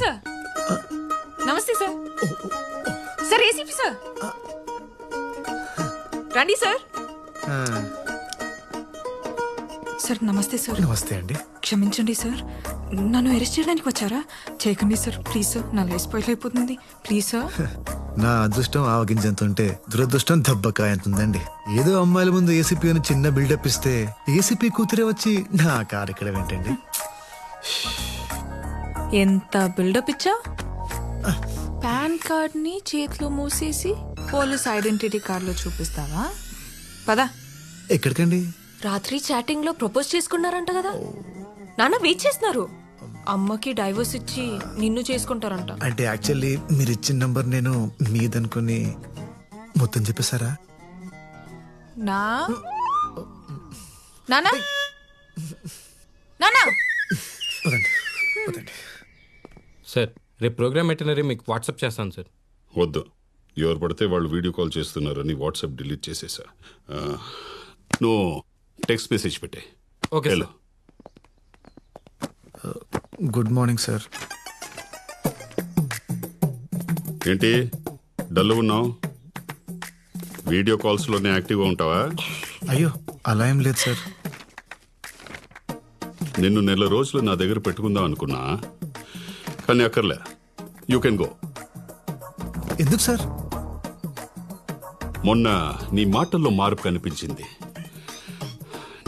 Sir. నమస్తే sir. Sir ACP sir. రండి sir. Sir నమస్తే సార్. నమస్తే అండి. క్షమించండి సార్, నన్ను అరెస్ట్ చేయడానికి వచ్చారా? చేయకండి సార్, ప్లీజ్ సార్. నా లైఫ్ స్పాయిల్ అయిపోతుంది, ప్లీజ్ సార్. నా అదృష్టం ఆవగింజంత ఉంటే దురదృష్టం దెబ్బకాయ ఎంత ఉందండి. ఏదో అమ్మాయిల ముందు ఏసీపీ అని చిన్న బిల్డప్ ఇస్తే ఏసీపీ కూతురే వచ్చి నా కారు ఇక్కడ ఏంటండి? ఎంత బిల్డప్ ఇచ్చా? పాన్ కార్డ్ ని చేతిలో మూసేసి పోలీస్ ఐడెంటిటీ కార్డ్ లో చూపిస్తావా? పదా. ఎక్కడికండి? రాత్రి చాటింగ్ లో ప్రపోజ్ చేసుకున్నారంట కదా. నాన్న వెయిట్ చేస్తున్నారు. అమ్మకి డైవర్స్ ఇచ్చి నిన్ను చేసుకుంటారంట. అంటే యాక్చువల్లీ మీరు ఇచ్చిన నంబర్ నేను మీదనుకుని మొత్తం చెప్పేశారా? నానా సార్, రేపు ప్రోగ్రామ్ ఎటనరీ మీకు వాట్సాప్ చేస్తాను సార్. వద్దు, ఎవరు పడితే వాళ్ళు వీడియో కాల్ చేస్తున్నారని వాట్సాప్ డిలీట్ చేసేసా. నువ్వు టెక్స్ట్ మెసేజ్ పెట్టే. Okay hello. Good morning sir. ఏంటి డల్ ఉన్నావు? వీడియో కాల్స్లోనే యాక్టివ్గా ఉంటావా? అయ్యో అలా ఏం లేదు సార్. నిన్ను నెల రోజులు నా దగ్గర పెట్టుకుందాం అనుకున్నా, కానీ అక్కర్లే. You can go. ఎందుకు సార్? మొన్న నీ మాటల్లో మార్పు కనిపించింది,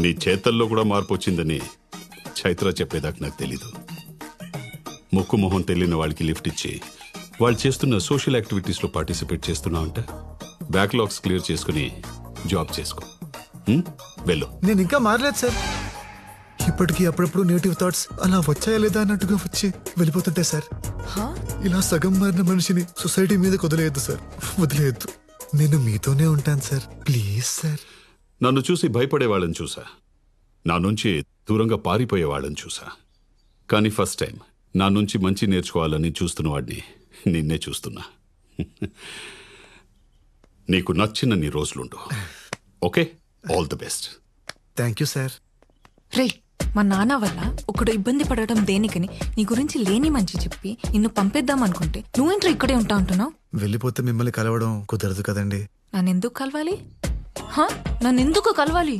నీ చేతల్లో కూడా మార్పు వచ్చిందని చైత్ర చెప్పేదాకా నాకు తెలీదు. ముక్కు మొహం తెలియని వాళ్ళకి లిఫ్ట్ ఇచ్చి వాళ్ళు చేస్తున్న సోషల్ యాక్టివిటీస్లో పార్టిసిపేట్ చేస్తున్నావు అంటే బ్యాక్లాగ్స్ క్లియర్ చేసుకుని జాబ్ చేసుకో. వెళ్ళు. నేను ఇంకా మారలేదు సార్. ఇప్పటికీ అప్పుడప్పుడు నెగిటివ్ థాట్స్ అలా వచ్చాయా లేదా అన్నట్టుగా వచ్చి వెళ్ళిపోతుంటాయి సార్. ఇలా సగం మారిన మనిషిని సొసైటీ మీద వదిలేయద్దు సార్, వదిలేయద్దు. నేను మీతోనే ఉంటాను సార్, ప్లీజ్ సార్. నన్ను చూసి భయపడే వాళ్ళని చూసా, నా నుంచి దూరంగా పారిపోయే వాళ్ళని చూసా, కానీ ఫస్ట్ టైం నా నుంచి మంచి నేర్చుకోవాలని చూస్తున్న వాడిని నిన్నే చూస్తున్నా. నీకు నచ్చిన నీ రోజులుండు. Okay, all the best. Thank you sir. రే, మా నాన్న వల్ల ఒకడు ఇబ్బంది పడటం దేనికని నీ గురించి లేని మంచి చెప్పి నిన్ను పంపేద్దాం అనుకుంటే నువ్వేంట్రా ఇక్కడే ఉంటా అంటున్నావు? వెళ్ళిపోతే మిమ్మల్ని కలవడం కుదరదు కదండి. నన్నెందుకు కలవాలి? నన్నెందుకు కలవాలి?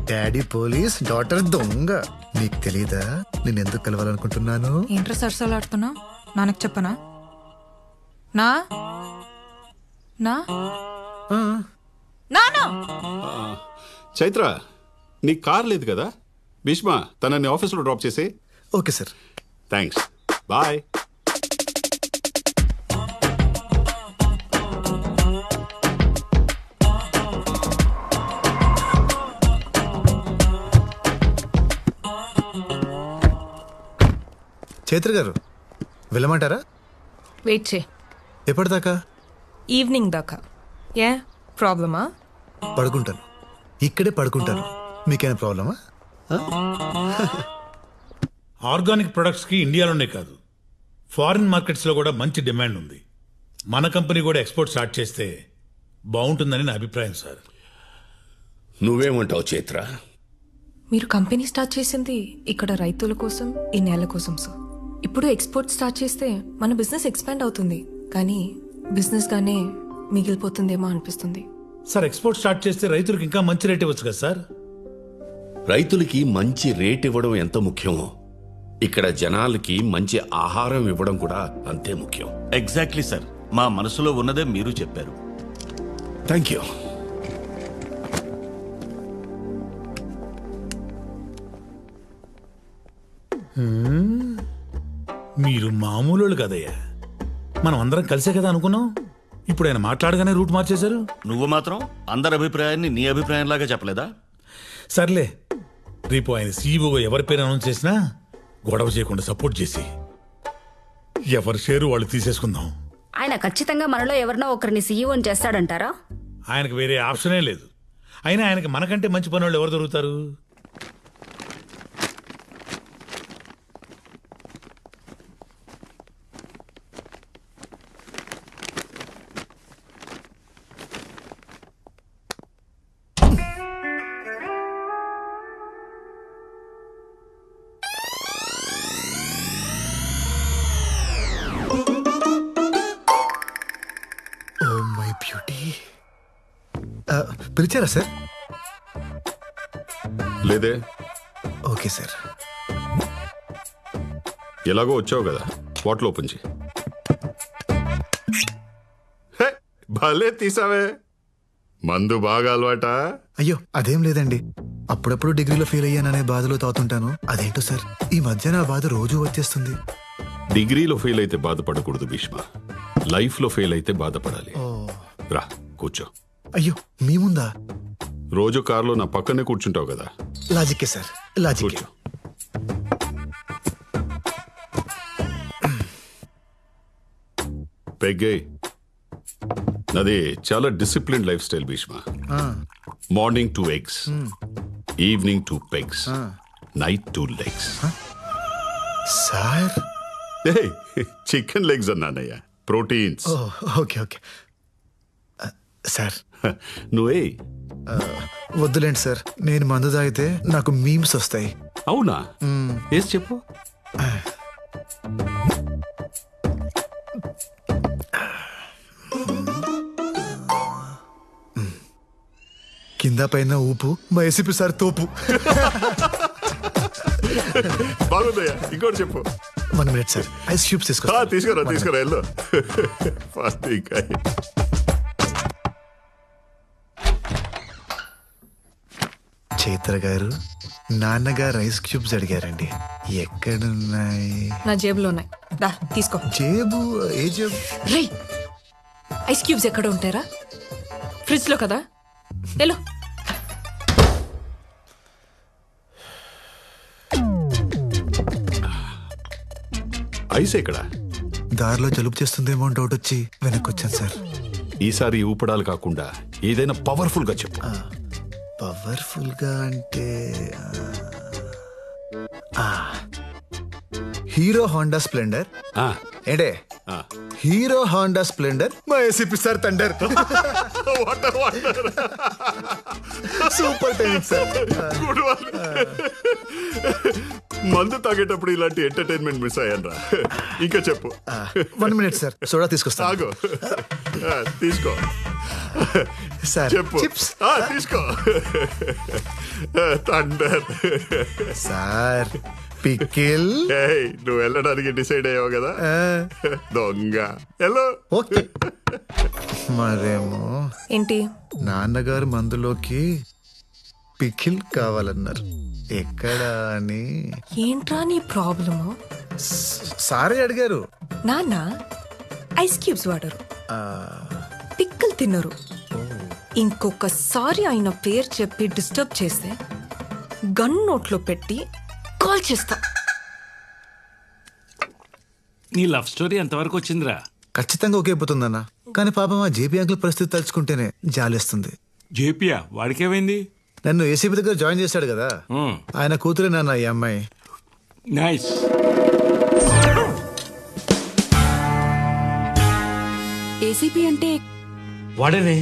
డాడీ పోలీస్, డాటర్ దొంగ. నీకు తెలీదా నేను ఎందుకు కలవాలనుకుంటున్నాను? ఏంట్రా సరసాలాడుతున్నావు? నాన్నకు చెప్పనా? నా నా నానా చైత్ర, నీ కార్ లేదు కదా? భీష్మ తనని ఆఫీస్లో డ్రాప్ చేసే. Okay sir. Thanks, bye. Chaitra garu వెళ్ళమంటారా? వెయిట్ చే. ఎప్పటిదాకా? ఈవినింగ్ దాకా. ఏ ప్రాబ్లమా? పడుకుంటాను, ఇక్కడే పడుకుంటాను. మీకేమైనా ప్రాబ్లమా? ఆర్గానిక్ ప్రొడక్ట్స్కి ఇండియాలోనే కాదు, ఫారిన్ మార్కెట్స్లో కూడా మంచి డిమాండ్ ఉంది. మన కంపెనీ కూడా ఎక్స్పోర్ట్ స్టార్ట్ చేస్తే బాగుంటుందని నా అభిప్రాయం సార్. నువ్వేమంటావు చైత్ర? మీరు కంపెనీ స్టార్ట్ చేసింది ఇక్కడ రైతుల కోసం, ఈ నేల కోసం సార్. ఇప్పుడు ఎక్స్పోర్ట్ స్టార్ట్ చేస్తే మన బిజినెస్ ఎక్స్పాండ్ అవుతుంది, కానీ బిజినెస్ గానే మిగిలిపోతుందేమో అనిపిస్తుంది సార్. ఎక్స్పోర్ట్ స్టార్ట్ చేస్తే రైతులకు ఇంకా మంచి రేట్ ఇవ్వచ్చు కదా సార్? రైతులకి మంచి రేట్ ఇవ్వడం ఎంత ముఖ్యమో ఇక్కడ జనాలకి మంచి ఆహారం ఇవ్వడం కూడా అంతే ముఖ్యం. ఎగ్జాక్ట్లీ సార్, మా మనసులో ఉన్నదే మీరు చెప్పారు. Thank you. మీరు మామూలు కదయ్యా, మనం అందరం కలిసే కదా అనుకున్నాం. ఇప్పుడు ఆయన మాట్లాడగానే రూట్ మార్చేశారు. నువ్వు మాత్రం అందరి అభిప్రాయాన్ని నీ అభిప్రాయంలాగా చెప్పలేదా? సర్లే, రేపు ఆయన సీఈఓగా ఎవరి పేరు అనౌన్స్ చేసినా గొడవ చేయకుండా సపోర్ట్ చేసి ఎవరి షేరు వాళ్ళు తీసేసుకుందాం. ఆయన ఖచ్చితంగా మనలో ఎవరినో ఒకరిని సీఈఓని చేస్తాడంటారా? ఆయనకు వేరే ఆప్షనే లేదు. అయినా ఆయనకి మనకంటే మంచి పని వాళ్ళు ఎవరు దొరుకుతారు? పిలిచారా సార్? లేదే. Okay sir. ఎలాగో వచ్చావు కదా, బాటిల్ ఓపెన్ చేయి. హే, భలే తీసావే. మందు బాగా అలవాటా? అయ్యో అదేం లేదండి, అప్పుడప్పుడు డిగ్రీలో ఫెయిల్ అయ్యాననే బాధలో తాగుతుంటాను. అదేంటో సార్ ఈ మధ్య నా బాధ రోజు వచ్చేస్తుంది. డిగ్రీలో ఫెయిల్ అయితే బాధపడకూడదు భీష్మ, లైఫ్లో ఫెయిల్ అయితే బాధపడాలి. రా కూర్చో. అయ్యో మీ ముందా? రోజు కారులో నా పక్కనే కూర్చుంటావు కదా. లాజిక్కే సార్, లాజిక్కే. కూర్చో. పెగ్గే, నాది చాలా discipline lifestyle Bheeshma. Morning 2 eggs, evening 2 pegs, night 2 legs. Sir chicken legs అన్నానయ్యా, ప్రోటీన్స్. Okay okay sir. నువ్వే వద్దులేండి సార్, నేను మందు తాగితే నాకు మీమ్స్ వస్తాయి. అవునా? ఏసి చెప్పు. కింద పైన ఊపు, మా ఏసీపీ సార్ తోపు. బాగుందయ్యా, ఇంకోటి చెప్పు. 1 minute సార్, ఐస్ క్యూబ్స్ తీసుకురా తీసుకురా వెళ్ళు. చైత్ర గారు, నాన్నగారు ఐస్ క్యూబ్స్ అడిగారండి. ఎక్కడున్నాయి? నా జేబులో ఉన్నాయి, దా తీసుకో. జేబు? ఏ జేబు? రే, ఐస్ క్యూబ్స్ ఎక్కడ ఉంటారా? ఫ్రిడ్జ్ లో కదా, వెళ్ళు. ఐస్ ఎక్కడ? దారిలో జలుబు చేస్తుందేమో అని డౌట్ వచ్చి వెనక్కి వచ్చాను సార్. ఈసారి ఊపడాలు కాకుండా ఏదైనా పవర్ఫుల్ గా చెప్పు. పవర్ఫుల్ గా అంటే హీరో హోండా స్ప్లెండర్. ఏంటే హీరో హోండా స్ప్లెండర్, మా ACP sir thunder. Super timing sir. మందు తాగేటప్పుడు ఇలాంటి ఎంటర్టైన్మెంట్ మిస్ అయ్యాను రా. ఇంకా చెప్పు. 1 minute సార్, సోడా తీసుకొస్తా. తాగు, తీసుకో సార్. చెప్పు. చిప్స్ తీసుకో. Thunder sir. పికిల్. నువ్వు వెళ్ళడానికి డిసైడ్ అయ్యావు కదా, దొంగ. హలో. ఓకే. మరేమో ఏంటి? నాన్నగారు మందులోకి పికిల్ కావాలన్నారు. ఎక్కడా అని. ఏంట్రా నీ ప్రాబ్లము? సారే అడిగారు. నాన్న ఐస్ క్యూబ్స్ వాడరు, పిక్కలు తినరు. ఇంకొకసారి ఆయన పేరు చెప్పి డిస్టర్బ్ చేస్తే గన్ నోట్లో పెట్టి కాల్ చేస్తా. నీ లవ్ స్టోరీ ఎంతవరకు వచ్చిందిరా? ఖచ్చితంగా ఒకే పోతుందన్న, కానీ పాపం ఆ జేపీ అంకుల్ పరిస్థితి తలుచుకుంటేనే జాలేస్తుంది. జేపీయా? వాడికేమైంది? నన్ను ఏసీపీ దగ్గర జాయిన్ చేశాడు కదా, ఆయన కూతురే నాన్న ఈ అమ్మాయి. నైస్. ఏసీపీ అంటే వాడేనే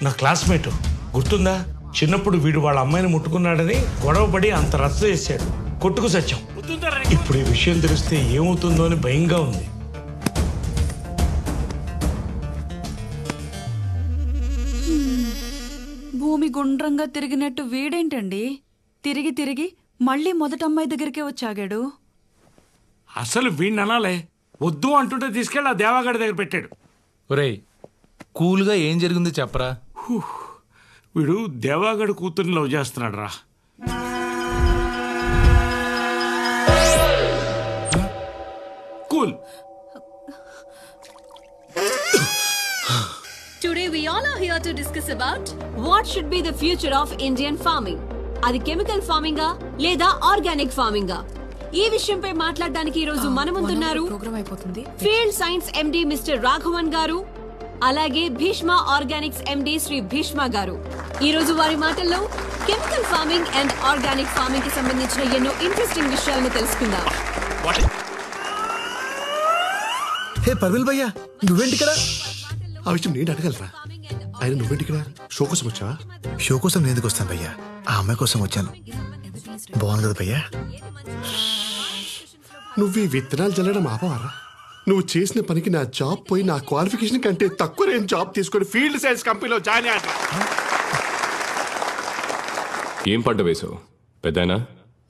నా క్లాస్మేట్, గుర్తుందా? చిన్నప్పుడు వీడు వాళ్ళ అమ్మాయిని ముట్టుకున్నాడని గొడవపడి అంత రచ్చ చేశాడు, కొట్టుకు సచ్చాం. ఇప్పుడు ఈ విషయం తెలిస్తే ఏమవుతుందో అని భయంగా ఉంది. భూమి గుండ్రంగా తిరిగినట్టు వీడేంటండి తిరిగి తిరిగి మళ్ళీ మొదటి అమ్మాయి దగ్గరికే వచ్చాగాడు? అసలు వీడిని అనాలే, వద్దు అంటుంటే తీసుకెళ్ళి ఆ దేవాగడి దగ్గర పెట్టాడు. ఒరేయ్, కూల్గా ఏం జరిగిందో చెప్పరా. వీడు దేవాగడి కూతుర్ని లవ్ చేస్తున్నాడు రా. Cool. Today we all are here to discuss about what should be the future of Indian farming. అది కెమికల్ ఫార్మింగా లేదా ఆర్గానిక్ ఫార్మింగా? ఈ విషయంపై మాట్లాడడానికి ఈ రోజు మన ముందున్నారు field science MD mister Raghavan garu, అలాగే భీష్మ ఆర్గానిక్స్ ఎండి శ్రీ భీష్మ గారు. ఈ రోజు వారి మాటల్లో chemical farming and organic farming కి సంబంధించిన ఎన్నో ఇంట్రెస్టింగ్ విషయాలను తెలుసుకుందాం. హే పర్విల్ భయ్యా, నువ్వేంటి ఇక్కడ? ఆ విషయం నేను అడగలరా? ఆయన నువ్వేంటి ఇక్కడ? షో కోసం వచ్చావా? షో కోసం నేను ఎందుకు వస్తాను భయ్యా, ఆ అమ్మాయి కోసం వచ్చాను. బాగుంది కదా భయ్యా? నువ్వు ఈ విత్తనాలు చల్లడం ఆపవారా? నువ్వు చేసిన పనికి నా జాబ్ పోయి నా క్వాలిఫికేషన్ కంటే తక్కువ నేను జాబ్ తీసుకొని ఫీల్డ్ సైన్స్ కంపెనీలో జాయిన్ అయ్యా. ఏం పంట వేసావు పెద్దనా?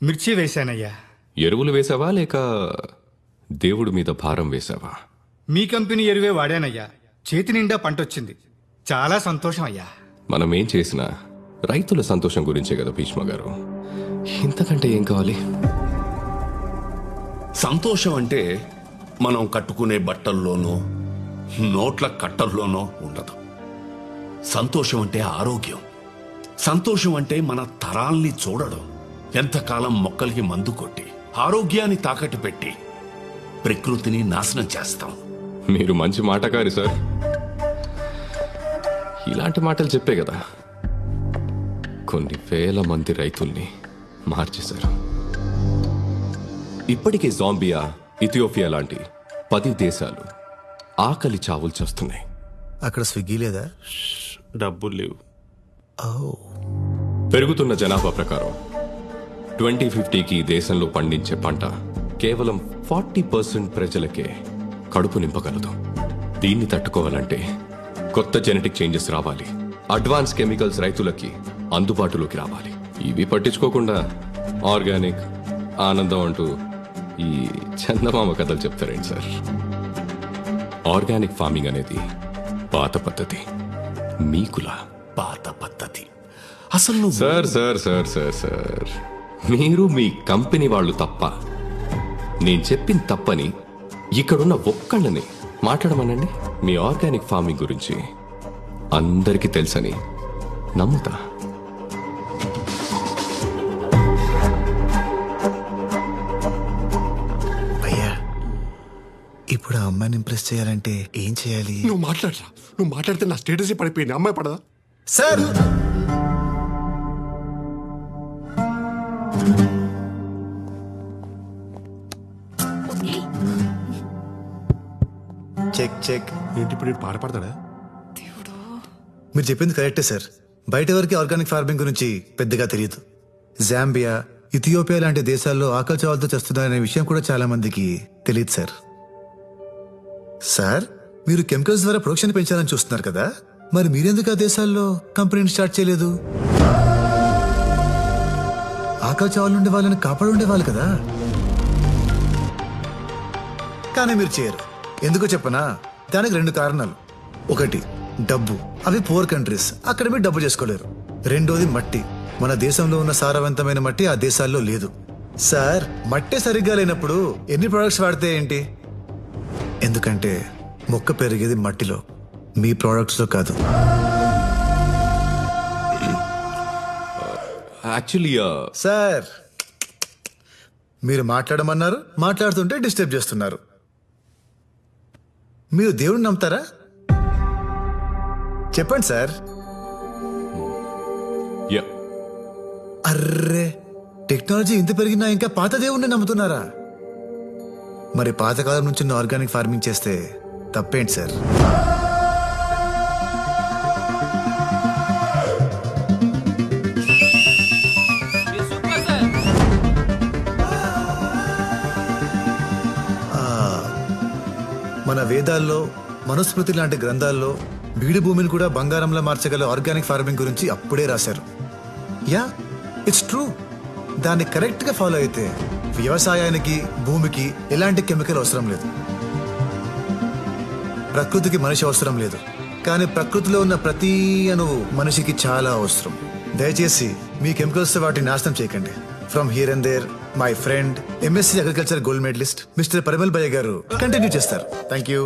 మిర్చి వేశానయ్యా. ఎరువులు వేసావా లేక దేవుడి మీద భారం వేసావా? మీ కంపెనీ ఎరువే వాడానయ్యా. చేతి నిండా పంటొచ్చింది. చాలా సంతోషం అయ్యా. మనం ఏం చేసినా రైతుల సంతోషం గురించే కదా భీష్మ గారు. ఇంతకంటే ఏం కావాలి? సంతోషం అంటే మనం కట్టుకునే బట్టల్లోనో నోట్ల కట్టల్లోనో ఉండదు. సంతోషం అంటే ఆరోగ్యం. సంతోషం అంటే మన తరాల్ని చూడడం. ఎంతకాలం మొక్కలకి మందు కొట్టి ఆరోగ్యాన్ని తాకట్టు పెట్టి ప్రకృతిని నాశనం చేస్తాం. మీరు మంచి మాటకారి సార్. ఇలాంటి మాటలు చెప్పే కదా కొన్ని వేల మంది రైతుల్ని మార్చేశారు. ఇప్పటికే జాంబియా, ఇథియోపియా లాంటి 10 దేశాలు ఆకలి చావులు చేస్తున్నాయి. అక్కడ స్విగ్గీ లేదా? డబ్బులు లేవు. పెరుగుతున్న జనాభా ప్రకారం 2050కి దేశంలో పండించే పంట కేవలం 40% ప్రజలకే కడుపు నింపగలదు. దీన్ని తట్టుకోవాలంటే కొత్త జెనెటిక్ చేంజెస్ రావాలి. అడ్వాన్స్ కెమికల్స్ రైతులకి అందుబాటులోకి రావాలి. ఇవి పట్టించుకోకుండా ఆర్గానిక్, ఆనందం అంటూ ఈ చందమామ కథలు చెప్తారేంటి సార్? ఆర్గానిక్ ఫార్మింగ్ అనేది పాత పద్ధతి, మీకులా పాత పద్ధతి. అసలు sir sir sir sir sir మీరు మీ కంపెనీ వాళ్ళు తప్ప, నేను చెప్పిన తప్పని ఇక్కడున్న ఒక్కళ్ళని మాట్లాడమనండి. మీ ఆర్గానిక్ ఫార్మింగ్ గురించి అందరికీ తెలుసని నమ్ముతా. అయ్యా, ఇప్పుడు ఆ అమ్మాయిని ఇంప్రెస్ చేయాలంటే ఏం చేయాలి? నువ్వు మాట్లాడరా. నువ్వు మాట్లాడితే నా స్టేటస్ పడిపోయింది. అమ్మాయి పడదా? Sir check check. ఏంటి ఇప్పుడు పాడపడతాడా? మీరు చెప్పింది కరెక్టే సార్. బయట వరకు ఆర్గానిక్ ఫార్మింగ్ గురించి పెద్దగా తెలియదు. జాంబియా, ఇథియోపియా లాంటి దేశాల్లో ఆకలి చావులతో చేస్తున్నారనే విషయం కూడా చాలా మందికి తెలియదు సార్. సార్, మీరు కెమికల్స్ ద్వారా ప్రొడక్షన్ పెంచాలని చూస్తున్నారు కదా, మరి మీరెందుకు ఆ దేశాల్లో కంపెనీని స్టార్ట్ చేయలేదు? ఆకలి చావులు ఉండే వాళ్ళని కాపాడుండే వాళ్ళు కదా. కానీ మీరు చేయరు. ఎందుకో చెప్పనా? దానికి 2 కారణాలు. ఒకటి డబ్బు. అవి పూర్ కంట్రీస్, అక్కడ మీరు డబ్బు చేసుకోలేరు. రెండోది మట్టి. మన దేశంలో ఉన్న సారవంతమైన మట్టి ఆ దేశాల్లో లేదు. సార్, మట్టి సరిగ్గా లేనప్పుడు ఎన్ని ప్రొడక్ట్స్ వాడితే ఏంటి? ఎందుకంటే మొక్క పెరిగేది మట్టిలో, మీ ప్రొడక్ట్స్ లో కాదు. యాక్చువల్లీ సార్, మీరు మాట్లాడమన్నారు, మాట్లాడుతుంటే డిస్టర్బ్ చేస్తున్నారు. మీరు దేవుడిని నమ్ముతారా? చెప్పండి సార్. అర్రే, టెక్నాలజీ ఇంత పెరిగినా ఇంకా పాత దేవుణ్ణి నమ్ముతున్నారా? మరి పాతకాలం నుంచి ఆర్గానిక్ ఫార్మింగ్ చేస్తే తప్పేంటి సార్? మన వేదాల్లో, మనుస్మృతి లాంటి గ్రంథాల్లో బీడు భూమిని కూడా బంగారంలో మార్చగల ఆర్గానిక్ ఫార్మింగ్ గురించి అప్పుడే రాశారు. Yeah, it's true. దాన్ని కరెక్ట్ గా ఫాలో అయితే వ్యవసాయానికి, భూమికి ఎలాంటి కెమికల్ అవసరం లేదు. ప్రకృతికి మనిషి అవసరం లేదు. కానీ ప్రకృతిలో ఉన్న ప్రతి అణువు మనిషికి చాలా అవసరం. దయచేసి మీ కెమికల్స్ వాటిని నాశనం చేయకండి. From here and there, my friend MSc agriculture gold medalist mister Parimal భయ్య గారు కంటిన్యూ చేస్తారు. Thank you.